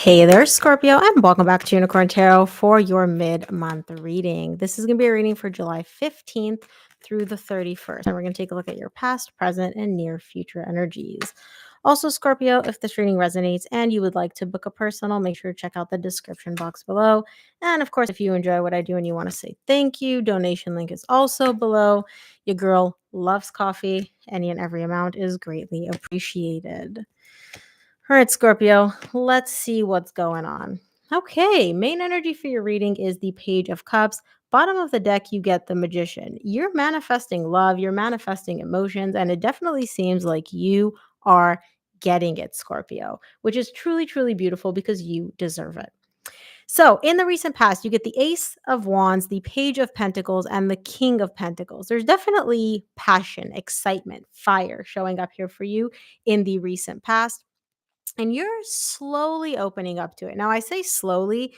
Hey there, Scorpio, and welcome back to Unicorn Tarot for your mid-month reading. This is going to be a reading for July 15th through the 31st, and we're going to take a look at your past, present, and near future energies. Also, Scorpio, if this reading resonates and you would like to book a personal, make sure to check out the description box below. And of course, if you enjoy what I do and you want to say thank you, donation link is also below. Your girl loves coffee. Any and every amount is greatly appreciated. All right, Scorpio, let's see what's going on. Okay, main energy for your reading is the Page of Cups. Bottom of the deck, you get the Magician. You're manifesting love, you're manifesting emotions, and it definitely seems like you are getting it, Scorpio, which is truly, truly beautiful because you deserve it. So, in the recent past, you get the Ace of Wands, the Page of Pentacles, and the King of Pentacles. There's definitely passion, excitement, fire showing up here for you in the recent past, and you're slowly opening up to it. Now, I say slowly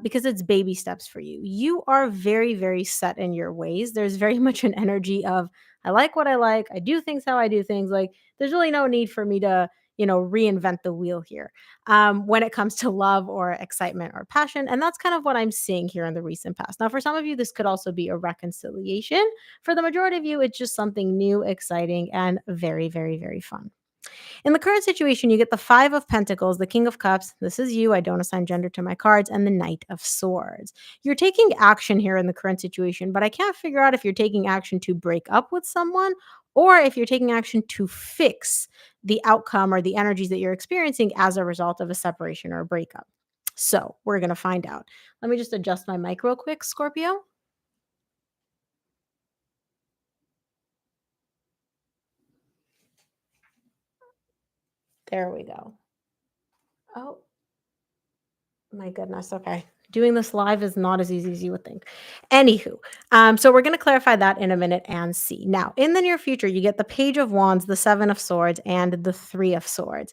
because it's baby steps for you. You are very, very set in your ways. There's very much an energy of, I like what I like. I do things how I do things. Like, there's really no need for me to, reinvent the wheel here when it comes to love or excitement or passion. And that's kind of what I'm seeing here in the recent past. Now, for some of you, this could also be a reconciliation. For the majority of you, it's just something new, exciting, and very, very, very fun. In the current situation, you get the Five of Pentacles, the King of Cups. This is you. I don't assign gender to my cards, and the Knight of Swords. You're taking action here in the current situation, but I can't figure out if you're taking action to break up with someone or if you're taking action to fix the outcome or the energies that you're experiencing as a result of a separation or a breakup. So we're going to find out. Let me just adjust my mic real quick, Scorpio. There we go. Oh, my goodness. Okay. Doing this live is not as easy as you would think. Anywho, so we're going to clarify that in a minute and see. Now, in the near future, you get the Page of Wands, the Seven of Swords, and the Three of Swords.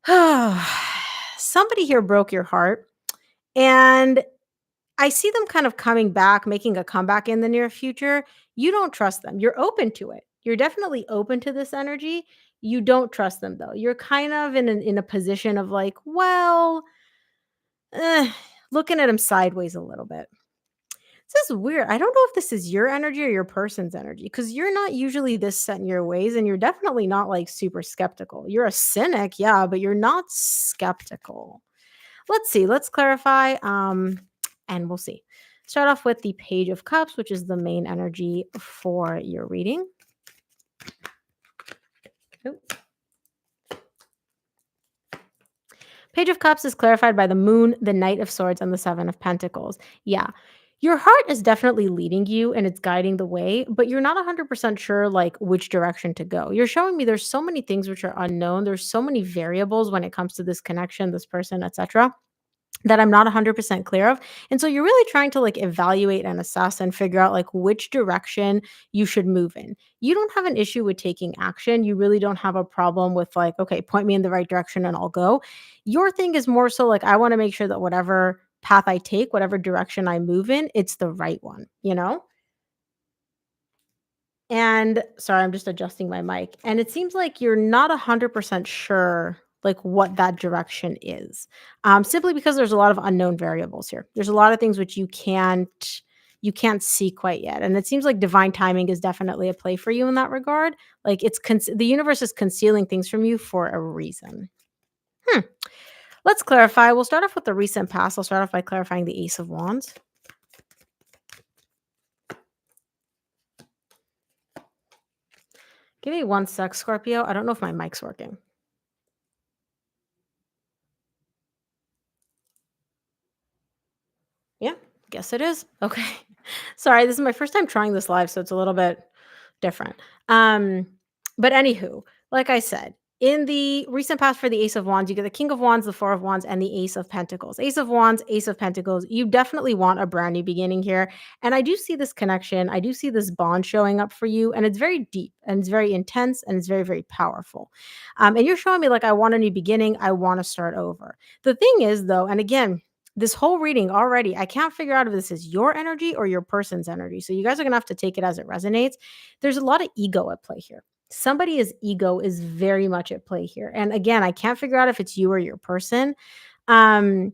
Somebody here broke your heart, and I see them kind of coming back, making a comeback in the near future. You don't trust them. You're open to it. You're definitely open to this energy. You don't trust them though. You're kind of in a position of like, well, eh, looking at him sideways a little bit. This is weird. I don't know if this is your energy or your person's energy because you're not usually this set in your ways and you're definitely not like super skeptical. You're a cynic, yeah, but you're not skeptical. Let's see. Let's clarify. And we'll see. Start off with the Page of Cups, which is the main energy for your reading. Oop. Page of Cups is clarified by the Moon, the Knight of Swords, and the Seven of Pentacles. Yeah. Your heart is definitely leading you and it's guiding the way, but you're not 100% sure like which direction to go. You're showing me there's so many things which are unknown. There's so many variables when it comes to this connection, this person, etc., that I'm not 100% clear of. And so you're really trying to like evaluate and assess and figure out like which direction you should move in. You don't have an issue with taking action. You really don't have a problem with like, okay, point me in the right direction and I'll go. Your thing is more so like, I want to make sure that whatever path I take, whatever direction I move in, it's the right one, you know? And sorry, I'm just adjusting my mic. And it seems like you're not 100% sure like what that direction is. Simply because there's a lot of unknown variables here. There's a lot of things which you can't see quite yet. And it seems like divine timing is definitely a play for you in that regard. Like the universe is concealing things from you for a reason. Hmm. Let's clarify. We'll start off with the recent past. I'll start off by clarifying the Ace of Wands. Give me one sec, Scorpio. I don't know if my mic's working. Yeah, guess it is. Okay. Sorry, this is my first time trying this live, so it's a little bit different. Um, but anywho, like I said, in the recent past for the Ace of Wands, you get the King of Wands, the Four of Wands, and the Ace of Pentacles. Ace of Wands, Ace of Pentacles. You definitely want a brand new beginning here. And I do see this connection. I do see this bond showing up for you. And it's very deep and it's very intense and it's very, very powerful. And you're showing me like, I want a new beginning. I want to start over. The thing is, though, and again, this whole reading already, I can't figure out if this is your energy or your person's energy. So you guys are going to have to take it as it resonates. There's a lot of ego at play here. Somebody's ego is very much at play here. And again, I can't figure out if it's you or your person. Um,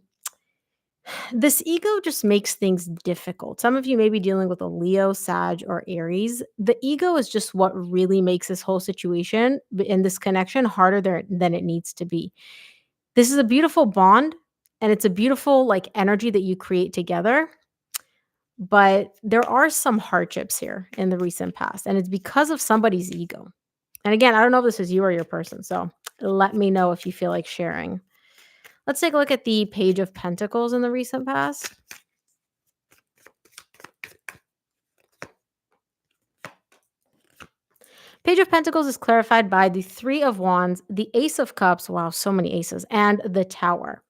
this ego just makes things difficult. Some of you may be dealing with a Leo, Sag, or Aries. The ego is just what really makes this whole situation in this connection harder than it needs to be. This is a beautiful bond and it's a beautiful like energy that you create together, but there are some hardships here in the recent past and it's because of somebody's ego. And again, I don't know if this is you or your person, so let me know if you feel like sharing. Let's take a look at the Page of Pentacles in the recent past. Page of Pentacles is clarified by the Three of Wands, the Ace of Cups, wow, so many aces, and the Tower.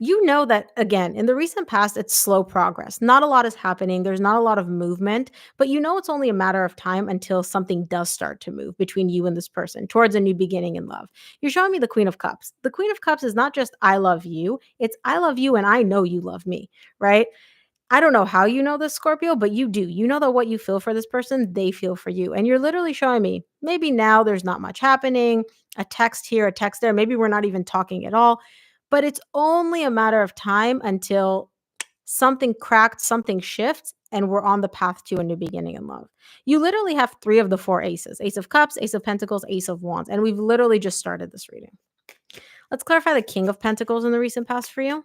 You know that, again, in the recent past, it's slow progress. Not a lot is happening. There's not a lot of movement, but you know it's only a matter of time until something does start to move between you and this person towards a new beginning in love. You're showing me the Queen of Cups. The Queen of Cups is not just I love you, it's I love you and I know you love me, right? I don't know how you know this, Scorpio, but you do. You know that what you feel for this person, they feel for you. And you're literally showing me maybe now there's not much happening, a text here, a text there. Maybe we're not even talking at all, but it's only a matter of time until something cracked, something shifts, and we're on the path to a new beginning in love. You literally have three of the four aces: Ace of Cups, Ace of Pentacles, Ace of Wands. And we've literally just started this reading. Let's clarify the King of Pentacles in the recent past for you.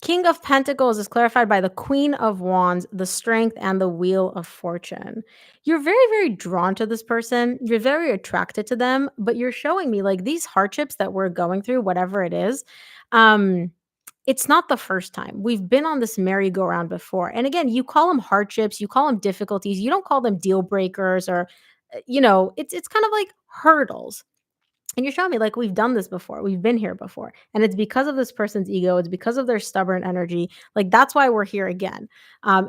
King of Pentacles is clarified by the Queen of Wands, the Strength, and the Wheel of Fortune. You're very, very drawn to this person. You're very attracted to them, but you're showing me like these hardships that we're going through, whatever it is. Um, it's not the first time. We've been on this merry-go-round before. And again, you call them hardships, you call them difficulties, you don't call them deal breakers or it's kind of like hurdles. And you're showing me like we've done this before. We've been here before. And it's because of this person's ego. It's because of their stubborn energy. Like that's why we're here again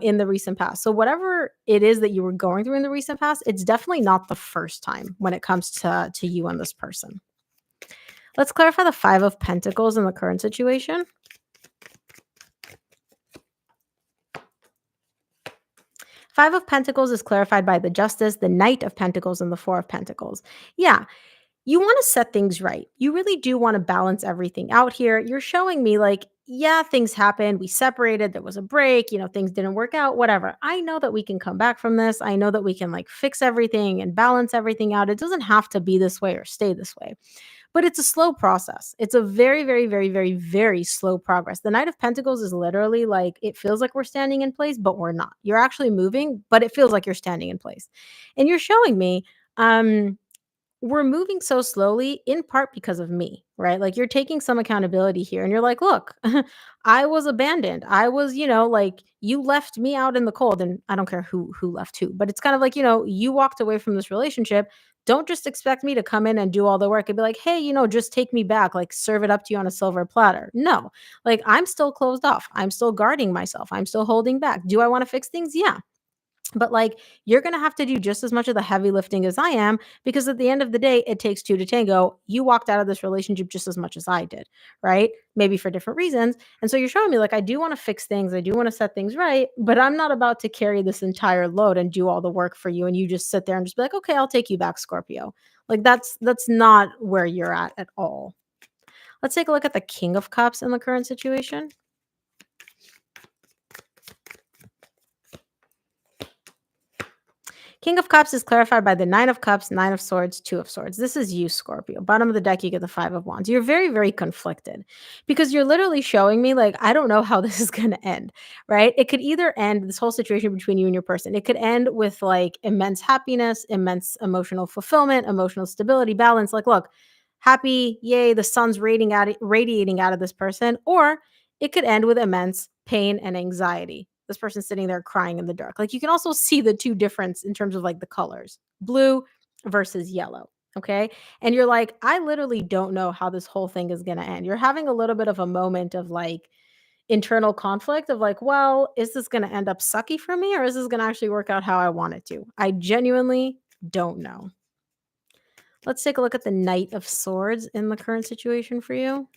in the recent past. So whatever it is that you were going through in the recent past, it's definitely not the first time when it comes to you and this person. Let's clarify the Five of Pentacles in the current situation. Five of Pentacles is clarified by the Justice, the Knight of Pentacles, and the Four of Pentacles. Yeah, you want to set things right. You really do want to balance everything out here. You're showing me like, yeah, things happened. We separated. There was a break. Things didn't work out, whatever. I know that we can come back from this. I know that we can like fix everything and balance everything out. It doesn't have to be this way or stay this way. But it's a slow process. It's a very, very, very, very, very slow progress. The Knight of Pentacles is literally like, it feels like we're standing in place, but we're not. You're actually moving, but it feels like you're standing in place. And you're showing me, we're moving so slowly in part because of me, right? Like you're taking some accountability here and you're like, look, I was abandoned. I was, like you left me out in the cold and I don't care who left who, but it's kind of like, you walked away from this relationship. Don't just expect me to come in and do all the work and be like, hey, just take me back, like serve it up to you on a silver platter. No, like I'm still closed off. I'm still guarding myself. I'm still holding back. Do I want to fix things? Yeah. But like you're going to have to do just as much of the heavy lifting as I am because at the end of the day it takes two to tango. You walked out of this relationship just as much as I did, right? Maybe for different reasons. And so you're showing me like I do want to fix things, I do want to set things right, but I'm not about to carry this entire load and do all the work for you and you just sit there and just be like, "Okay, I'll take you back, Scorpio." Like that's not where you're at all. Let's take a look at the King of Cups in the current situation. King of Cups is clarified by the Nine of Cups, Nine of Swords, Two of Swords. This is you, Scorpio. Bottom of the deck, you get the Five of Wands. You're very, very conflicted because you're literally showing me, like, I don't know how this is going to end, right? It could either end this whole situation between you and your person. It could end with like immense happiness, immense emotional fulfillment, emotional stability, balance. Like, look, happy, yay, the sun's radiating out of this person. Or it could end with immense pain and anxiety. This person's sitting there crying in the dark. Like you can also see the two difference in terms of like the colors, blue versus yellow. Okay. And you're like, I literally don't know how this whole thing is going to end. You're having a little bit of a moment of like internal conflict of like, well, is this going to end up sucky for me or is this going to actually work out how I want it to? I genuinely don't know. Let's take a look at the Knight of Swords in the current situation for you.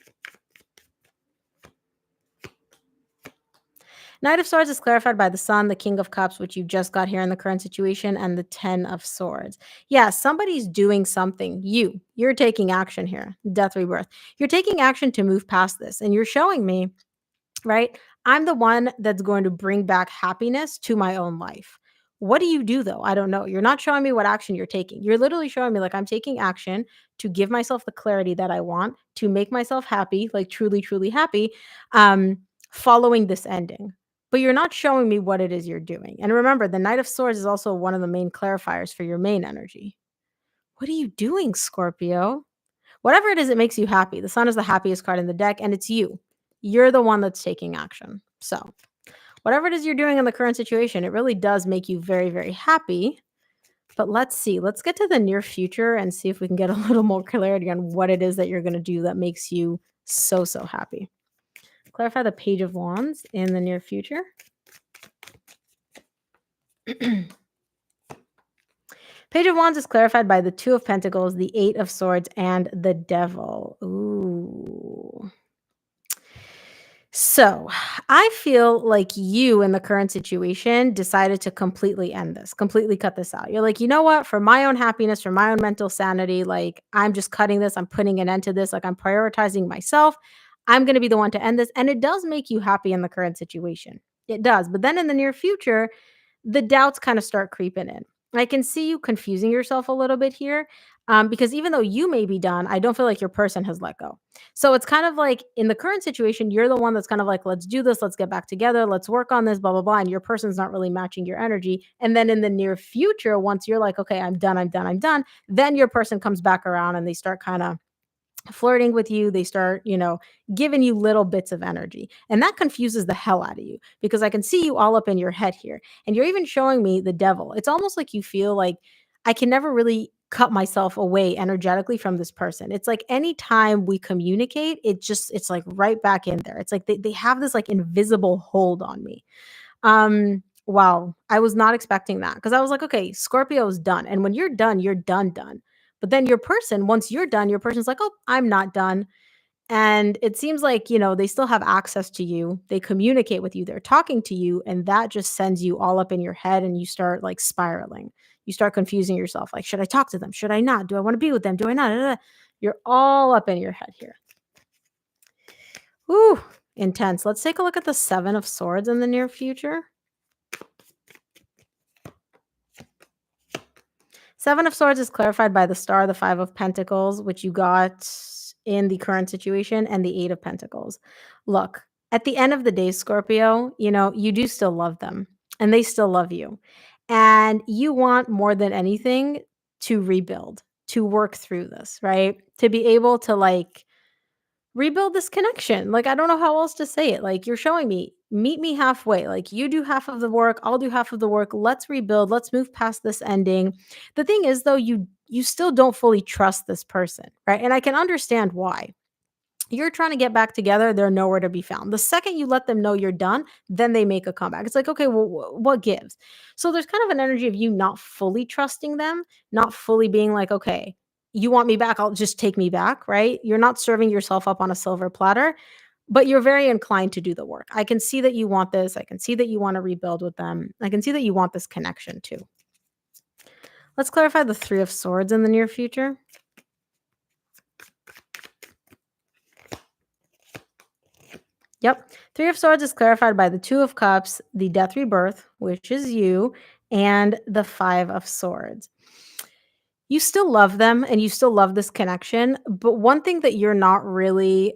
Knight of Swords is clarified by the Sun, the King of Cups, which you just got here in the current situation, and the Ten of Swords. Yeah, somebody's doing something. You're taking action here. Death, rebirth. You're taking action to move past this. And you're showing me, right? I'm the one that's going to bring back happiness to my own life. What do you do though? I don't know. You're not showing me what action you're taking. You're literally showing me like I'm taking action to give myself the clarity that I want, to make myself happy, like truly, truly happy, um, following this ending. But you're not showing me what it is you're doing. And remember, the Knight of Swords is also one of the main clarifiers for your main energy. What are you doing, Scorpio? Whatever it is that makes you happy. The Sun is the happiest card in the deck, and it's you. You're the one that's taking action. So, whatever it is you're doing in the current situation, it really does make you very, very happy. But let's see. Let's get to the near future and see if we can get a little more clarity on what it is that you're going to do that makes you so, so happy. Clarify the Page of Wands in the near future. Page of Wands is clarified by the Two of Pentacles, the Eight of Swords, and the Devil. Ooh. So, I feel like you in the current situation decided to completely end this, completely cut this out. You're like, you know what? For my own happiness, for my own mental sanity, like I'm just cutting this. I'm putting an end to this. Like I'm prioritizing myself. I'm going to be the one to end this. And it does make you happy in the current situation. It does. But then in the near future, the doubts kind of start creeping in. I can see you confusing yourself a little bit here because even though you may be done, I don't feel like your person has let go. So it's kind of like in the current situation, you're the one that's kind of like, let's do this, let's get back together, let's work on this, blah, blah, blah. And your person's not really matching your energy. And then in the near future, once you're like, okay, I'm done, I'm done, I'm done, then your person comes back around and they start kind of flirting with you. They start, giving you little bits of energy. And that confuses the hell out of you because I can see you all up in your head here. And you're even showing me the devil. It's almost like you feel like I can never really cut myself away energetically from this person. It's like anytime we communicate, it's like right back in there. It's like they have this like invisible hold on me. Wow. I was not expecting that because I was like, okay, Scorpio's done. And when you're done, you're done, done. But then your person, once you're done, your person's like, oh, I'm not done. And it seems like, they still have access to you. They communicate with you. They're talking to you. And that just sends you all up in your head and you start like spiraling. You start confusing yourself. Like, should I talk to them? Should I not? Do I want to be with them? Do I not? You're all up in your head here. Ooh, intense. Let's take a look at the Seven of Swords in the near future. Seven of Swords is clarified by the Star, the Five of Pentacles, which you got in the current situation, and the Eight of Pentacles. Look, at the end of the day, Scorpio, you do still love them and they still love you. And you want more than anything to rebuild, to work through this, right? To be able to like rebuild this connection. Like, I don't know how else to say it. Like, you're showing me, meet me halfway. Like, you do half of the work, I'll do half of the work. Let's rebuild. Let's move past this ending. The thing is, though, you still don't fully trust this person, right? And I can understand why. You're trying to get back together, they're nowhere to be found. The second you let them know you're done, then they make a comeback. It's like, okay, well, what gives? So there's kind of an energy of you not fully trusting them, not fully being like, okay, you want me back, I'll just take me back, right? You're not serving yourself up on a silver platter, but you're very inclined to do the work. I can see that you want this. I can see that you want to rebuild with them. I can see that you want this connection too. Let's clarify the Three of Swords in the near future. Yep. Three of Swords is clarified by the Two of Cups, the Death Rebirth, which is you, and the Five of Swords. You still love them and you still love this connection, but one thing that you're not really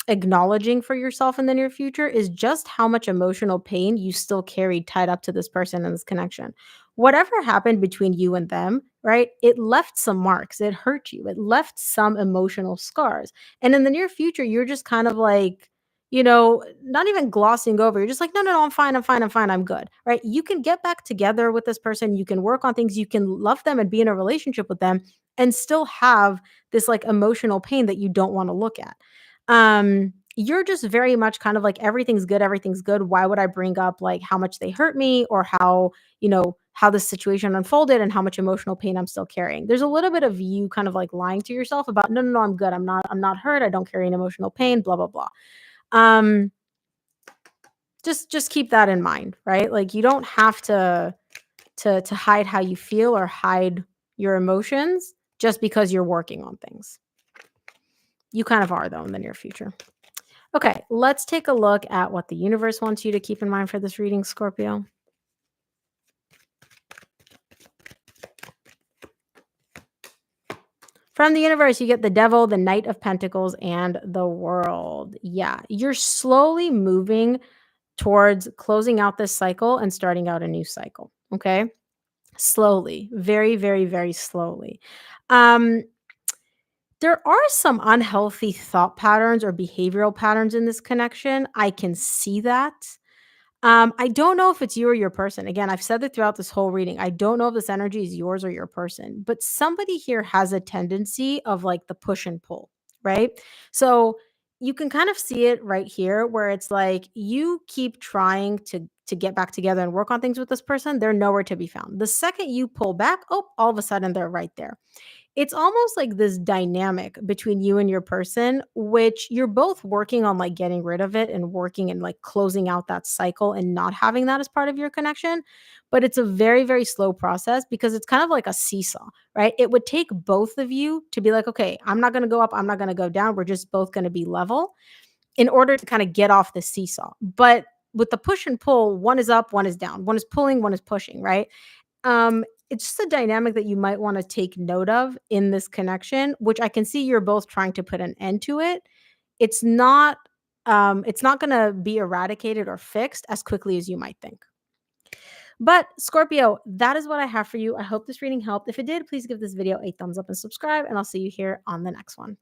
acknowledging for yourself in the near future is just how much emotional pain you still carry tied up to this person and this connection. Whatever happened between you and them, right? It left some marks. It hurt you. It left some emotional scars. And in the near future, you're just kind of like, not even glossing over. You're just like, no, no, no, I'm fine. I'm fine. I'm fine. I'm good. Right. You can get back together with this person. You can work on things. You can love them and be in a relationship with them and still have this like emotional pain that you don't want to look at. You're just very much kind of like everything's good. Everything's good. Why would I bring up like how much they hurt me or how this situation unfolded and how much emotional pain I'm still carrying. There's a little bit of you kind of like lying to yourself about, no, no, no, I'm good. I'm not hurt. I don't carry an emotional pain, blah, blah, blah. Um, Just keep that in mind, right? Like you don't have to hide how you feel or hide your emotions just because you're working on things. You kind of are though in the near future. Okay, let's take a look at what the universe wants you to keep in mind for this reading, Scorpio. From the universe, you get the devil, the knight of pentacles, and the world. Yeah, you're slowly moving towards closing out this cycle and starting out a new cycle. Okay. Slowly, very, very, very slowly. Um, there are some unhealthy thought patterns or behavioral patterns in this connection. I can see that. I don't know if it's you or your person. Again, I've said it throughout this whole reading. I don't know if this energy is yours or your person, but somebody here has a tendency of like the push and pull, right? So you can kind of see it right here where it's like you keep trying to get back together and work on things with this person, they're nowhere to be found. The second you pull back, oh, all of a sudden they're right there. It's almost like this dynamic between you and your person, which you're both working on like getting rid of it and working and like closing out that cycle and not having that as part of your connection. But it's a very, very slow process because it's kind of like a seesaw, right? It would take both of you to be like, okay, I'm not going to go up, I'm not going to go down. We're just both going to be level in order to kind of get off the seesaw. But with the push and pull, one is up, one is down, one is pulling, one is pushing, right? It's just a dynamic that you might wanna take note of in this connection, which I can see you're both trying to put an end to it. It's not, it's not gonna be eradicated or fixed as quickly as you might think. But Scorpio, that is what I have for you. I hope this reading helped. If it did, please give this video a thumbs up and subscribe, and I'll see you here on the next one.